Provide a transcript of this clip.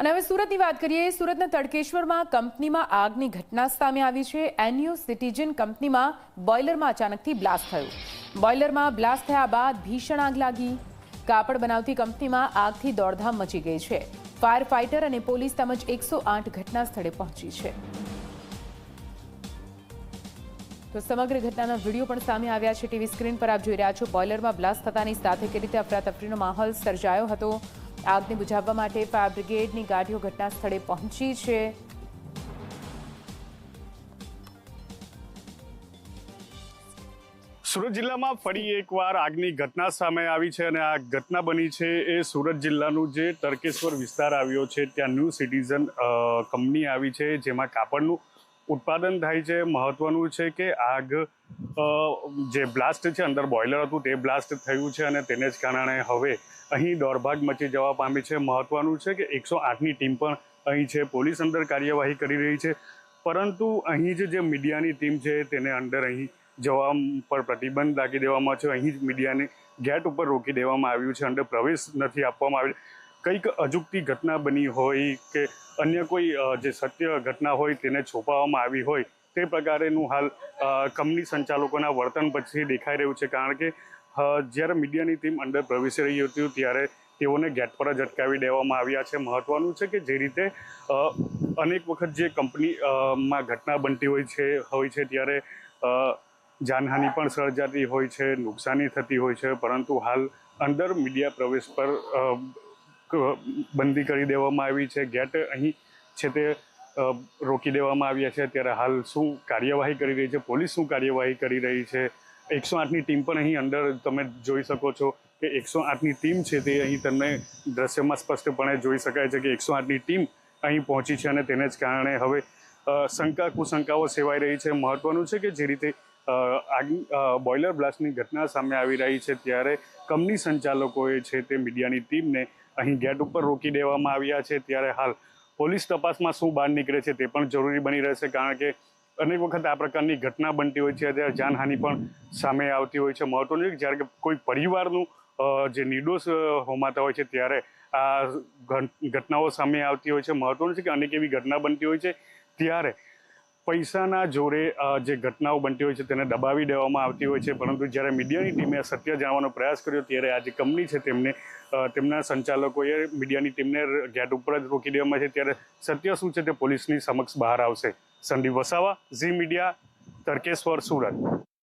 અને હવે સુરતની વાત કરીએ। સુરતના તડકેશ્વરમાં કંપનીમાં આગની ઘટના સામે આવી છે। એન્યુ સિટીઝન કંપનીમાં બોઇલરમાં અચાનકથી બ્લાસ્ટ થયો। બોઇલરમાં બ્લાસ્ટ થયા બાદ ભીષણ આગ લાગી। કાપડ બનાવતી કંપનીમાં આગથી દોડધામ મચી ગઈ છે। ફાયર ફાઇટર અને પોલીસ તેમજ 108 ઘટના સ્થળે પહોંચી છે। તો સમગ્ર ઘટનાના વિડીયો પણ સામે આવ્યા છે। ટીવી સ્ક્રીન પર આપ જોઈ રહ્યા છો। બોઇલરમાં બ્લાસ્ટ થતાની સાથે કે રીતે અફરાતફરીનો માહોલ સર્જાયો હતો। આગને બુઝાવવા માટે ફાયર બ્રિગેડની ગાડીઓ ઘટના સ્થળે પહોંચી છે। સુરત જિલ્લામાં ફરી એકવાર આગની ઘટના સામે આવી છે અને આ ઘટના બની છે એ સુરત જિલ્લાનું જે તડકેશ્વર વિસ્તાર આવ્યો છે ત્યાં ન્યૂ સિટીઝન કંપની આવી છે જેમાં કાપડનું ઉત્પાદન થાય છે। મહત્વનું છે કે આગ જે બ્લાસ્ટ છે અંદર બોઇલર હતું તે બ્લાસ્ટ થયું છે અને તેને જ કારણે હવે અહીં દોડભાગ મચી જવા પામી છે। મહત્વનું છે કે 108ની ટીમ પણ અહીં છે। પોલીસ અંદર કાર્યવાહી કરી રહી છે, પરંતુ અહીં જે મીડિયાની ટીમ છે તેને અંદર અહીં જવા પર પ્રતિબંધ લાગી દેવામાં છે। અહીં જ મીડિયાને ગેટ ઉપર રોકી દેવામાં આવ્યું છે, અંદર પ્રવેશ નથી આપવામાં આવ્યો। કંઈક અજુગતી ઘટના બની હોય કે અન્ય કોઈ જે સત્ય ઘટના હોય તેને છુપાવવામાં આવી હોય તે પ્રકારેનું હાલ કંપની સંચાલકોના વર્તન પછી દેખાઈ રહ્યું છે। કારણ કે જ્યારે મીડિયાની ટીમ અંદર પ્રવેશી રહી હતી ત્યારે તેઓને ગેટ પર જ અટકાવી દેવામાં આવ્યા છે। મહત્વનું છે કે જે રીતે અનેક વખત જે કંપનીમાં ઘટના બનતી હોય છે ત્યારે જાનહાનિ પણ સર્જાતી હોય છે, નુકસાની થતી હોય છે, પરંતુ હાલ અંદર મીડિયા પ્રવેશ પર બંધી કરી દેવામાં આવી છે। ગેટ અહીં છે તે રોકી દેવામાં આવ્યા છે। ત્યારે હાલ શું કાર્યવાહી કરી રહી છે, પોલીસ શું કાર્યવાહી કરી રહી છે, 108ની ટીમ પણ અહીં અંદર તમે જોઈ શકો છો કે 108ની ટીમ છે તે અહીં તમને દ્રશ્યમાં સ્પષ્ટપણે જોઈ શકાય છે કે 108ની ટીમ અહીં પહોંચી છે અને તેને જ કારણે હવે શંકા કુશંકાઓ સેવાઈ રહી છે। મહત્વનું છે કે જે રીતે બોઇલર બ્લાસ્ટની ઘટના સામે આવી રહી છે ત્યારે કંપની સંચાલકોએ છે તે મીડિયાની ટીમને અહીં ગેટ ઉપર રોકી દેવામાં આવ્યા છે। ત્યારે હાલ પોલીસ તપાસમાં શું બહાર નીકળે છે તે પણ જરૂરી બની રહેશે, કારણ કે અનેક વખત આ પ્રકારની ઘટના બનતી હોય છે ત્યારે જાનહાનિ પણ સામે આવતી હોય છે। મહત્વનું છે કે જ્યારે કોઈ પરિવારનું જે નિર્દોષ હોમાતા હોય છે ત્યારે આ ઘટનાઓ સામે આવતી હોય છે। મહત્વનું છે કે અનેક એવી ઘટના બનતી હોય છે ત્યારે પૈસાના જોરે જે ઘટનાઓ બનતી હોય છે તેને દબાવી દેવામાં આવતી હોય છે, પરંતુ જ્યારે મીડિયાની ટીમે સત્ય જાણવાનો પ્રયાસ કર્યો ત્યારે આ જે કંપની છે તેમના સંચાલકોએ મીડિયાની ટીમને ગેટ ઉપર જ રોકી દેવામાં છે। ત્યારે સત્ય શું છે તે પોલીસની સમક્ષ બહાર આવશે। સંદીપ વસાવા, ઝી મીડિયા, તડકેશ્વર, સુરત।